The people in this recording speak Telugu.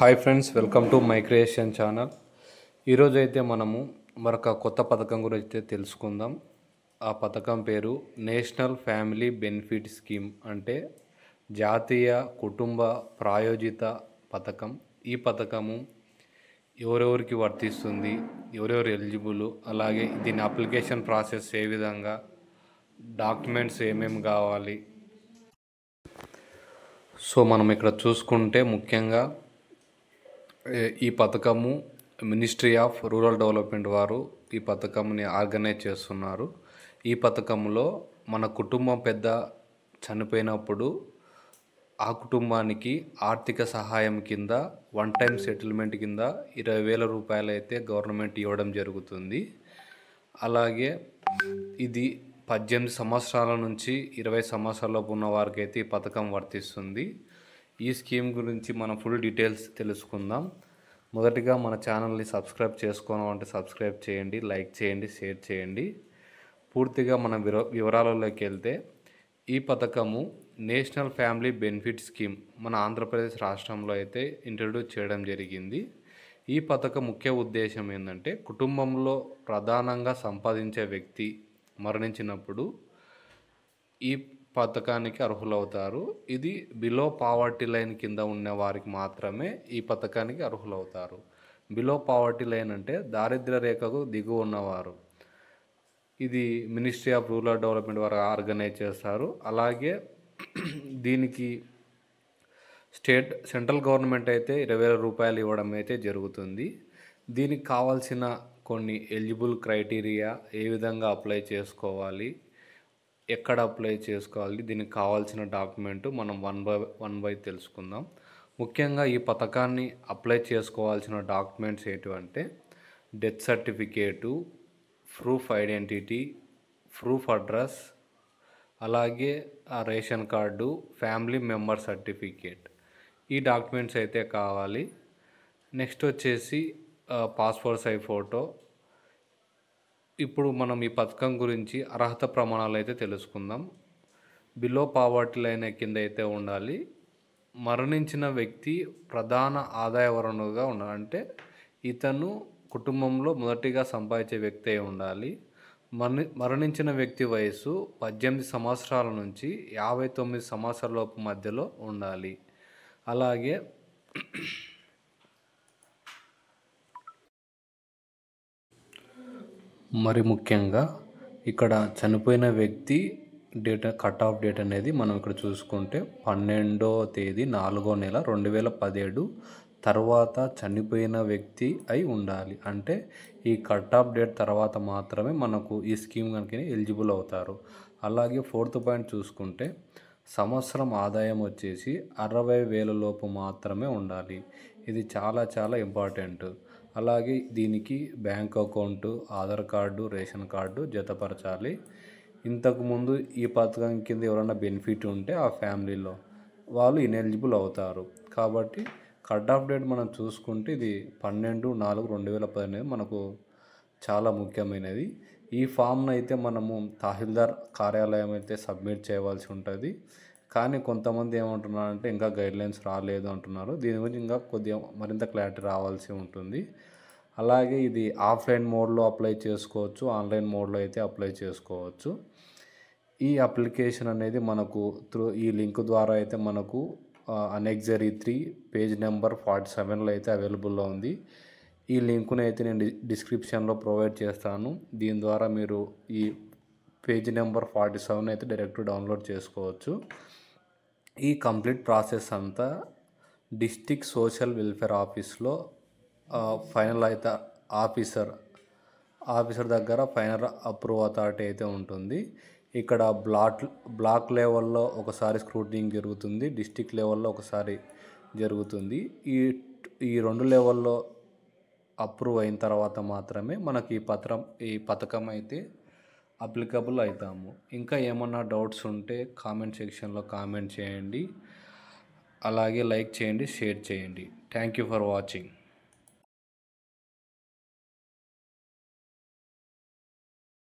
Hi friends, welcome to my creation channel. ఈరోజు అయితే మనము మరొక కొత్త పథకం గురించి అయితే తెలుసుకుందాం. ఆ పథకం పేరు నేషనల్ ఫ్యామిలీ బెనిఫిట్ స్కీమ్, అంటే జాతీయ కుటుంబ ప్రాయోజిత పథకం. ఈ పథకము ఎవరెవరికి వర్తిస్తుంది, ఎవరెవరు ఎలిజిబుల్, అలాగే దీని అప్లికేషన్ ప్రాసెస్ ఏ విధంగా, డాక్యుమెంట్స్ ఏమేమి కావాలి. సో మనం ఇక్కడ చూసుకుంటే ముఖ్యంగా ఈ పథకము మినిస్ట్రీ ఆఫ్ రూరల్ డెవలప్మెంట్ వారు ఈ పథకంని ఆర్గనైజ్ చేస్తున్నారు. ఈ పథకంలో మన కుటుంబం పెద్ద చనిపోయినప్పుడు ఆ కుటుంబానికి ఆర్థిక సహాయం కింద వన్ టైం సెటిల్మెంట్ కింద 20,000 రూపాయలు అయితే గవర్నమెంట్ ఇవ్వడం జరుగుతుంది. అలాగే ఇది 18 సంవత్సరాల నుంచి 20 సంవత్సరాలలోపు ఉన్న వారికి అయితే ఈ పథకం వర్తిస్తుంది. ఈ స్కీమ్ గురించి మనం ఫుల్ డీటెయిల్స్ తెలుసుకుందాం. మొదటిగా మన ఛానల్ని సబ్స్క్రైబ్ చేసుకోవాలంటే సబ్స్క్రైబ్ చేయండి, లైక్ చేయండి, షేర్ చేయండి. పూర్తిగా మన వివరాలలోకి వెళ్తే, ఈ పథకము నేషనల్ ఫ్యామిలీ బెనిఫిట్ స్కీమ్ మన ఆంధ్రప్రదేశ్ రాష్ట్రంలో అయితే ఇంట్రడ్యూస్ చేయడం జరిగింది. ఈ పథకం ముఖ్య ఉద్దేశం ఏంటంటే, కుటుంబంలో ప్రధానంగా సంపాదించే వ్యక్తి మరణించినప్పుడు ఈ పథకానికి అర్హులవుతారు. ఇది బిలో పావర్టీ లైన్ కింద ఉన్న వారికి మాత్రమే ఈ పథకానికి అర్హులవుతారు. బిలో పావర్టీ లైన్ అంటే దారిద్ర్య రేఖకు దిగువ ఉన్నవారు. ఇది మినిస్ట్రీ ఆఫ్ రూరల్ డెవలప్మెంట్ వారు ఆర్గనైజ్ చేస్తారు. అలాగే దీనికి సెంట్రల్ గవర్నమెంట్ అయితే 20,000 రూపాయలు ఇవ్వడం అయితే జరుగుతుంది. దీనికి కావాల్సిన కొన్ని ఎలిజిబుల్ క్రైటీరియా, ఏ విధంగా అప్లై చేసుకోవాలి, ఎక్కడ అప్లై చేసుకోవాలి, దీనికి కావాల్సిన డాక్యుమెంట్ మనం వన్ బై తెలుసుకుందాం. ముఖ్యంగా ఈ పథకాన్ని అప్లై చేసుకోవాల్సిన డాక్యుమెంట్స్ ఏంటంటే death certificate, proof identity, proof address, అలాగే ration card, family member certificate. ఈ డాక్యుమెంట్స్ అయితే కావాలి. నెక్స్ట్ వచ్చేసి పాస్పోర్ట్ సైజ్ ఫోటో. ఇప్పుడు మనం ఈ పథకం గురించి అర్హత ప్రమాణాలు అయితే తెలుసుకుందాం. బిలో పావర్టీ లైన్ కింద అయితే ఉండాలి. మరణించిన వ్యక్తి ప్రధాన ఆదాయ వనరుగా ఉండాలి, అంటే ఇతను కుటుంబంలో మొదటిగా సంపాదించే వ్యక్తి అయి ఉండాలి. మరణించిన వ్యక్తి వయసు 18 సంవత్సరాల నుంచి 59 సంవత్సరాల లోపు మధ్యలో ఉండాలి. అలాగే మరి ముఖ్యంగా ఇక్కడ చనిపోయిన వ్యక్తి కట్ ఆఫ్ డేట్ అనేది మనం ఇక్కడ చూసుకుంటే 12వ తేదీ 4వ నెల 2017 తర్వాత చనిపోయిన వ్యక్తి అయి ఉండాలి. అంటే ఈ కట్ ఆఫ్ డేట్ తర్వాత మాత్రమే మనకు ఈ స్కీమ్ కనుక ఎలిజిబుల్ అవుతారు. అలాగే 4th పాయింట్ చూసుకుంటే సంవత్సరం ఆదాయం వచ్చేసి 60,000 లోపు మాత్రమే ఉండాలి. ఇది చాలా చాలా ఇంపార్టెంట్. అలాగే దీనికి bank account, Aadhaar card, ration card జతపరచాలి. ఇంతకుముందు ఈ పథకం కింద ఎవరైనా బెనిఫిట్ ఉంటే ఆ ఫ్యామిలీలో వాళ్ళు ఇనెలిజిబుల్ అవుతారు. కాబట్టి కట్ ఆఫ్ డేట్ మనం చూసుకుంటే ఇది 12/4/2018 మనకు చాలా ముఖ్యమైనది. ఈ ఫామ్ను అయితే మనము తహసీల్దార్ కార్యాలయం అయితే సబ్మిట్ చేయవలసి ఉంటుంది. కానీ కొంతమంది ఏమంటున్నారంటే ఇంకా గైడ్లైన్స్ రాలేదు అంటున్నారు. దీని గురించి ఇంకా కొద్దిగా మరింత క్లారిటీ రావాల్సి ఉంటుంది. అలాగే ఇది ఆఫ్లైన్ మోడ్లో అప్లై చేసుకోవచ్చు, ఆన్లైన్ మోడ్లో అయితే అప్లై చేసుకోవచ్చు. ఈ అప్లికేషన్ అనేది మనకు ఈ లింక్ ద్వారా అయితే మనకు అనెక్సరీ 3 పేజ్ నెంబర్ 47లో అయితే అవైలబుల్లో ఉంది. ఈ లింకుని అయితే నేను డిస్క్రిప్షన్లో ప్రొవైడ్ చేస్తాను. దీని ద్వారా మీరు ఈ పేజ్ నెంబర్ 47 అయితే డైరెక్ట్ డౌన్లోడ్ చేసుకోవచ్చు. ఈ కంప్లీట్ ప్రాసెస్ అంతా డిస్ట్రిక్ట్ సోషల్ వెల్ఫేర్ ఆఫీస్లో ఫైనల్ అయితే ఆఫీసర్ దగ్గర ఫైనల్ అప్రూవ్ అథారిటీ అయితే ఉంటుంది. ఇక్కడ బ్లాక్ లెవెల్లో ఒకసారి స్క్రూటినింగ్ జరుగుతుంది, డిస్ట్రిక్ట్ లెవెల్లో ఒకసారి జరుగుతుంది. ఈ 2 లెవెల్లో అప్రూవ్ అయిన తర్వాత మాత్రమే మనకి ఈ పథకం అయితే అప్లికబుల్ అవుతాము. ఇంకా ఏమన్నా డౌట్స్ ఉంటే కామెంట్ సెక్షన్లో కామెంట్ చేయండి. అలాగే లైక్ చేయండి, షేర్ చేయండి. Thank you for watching.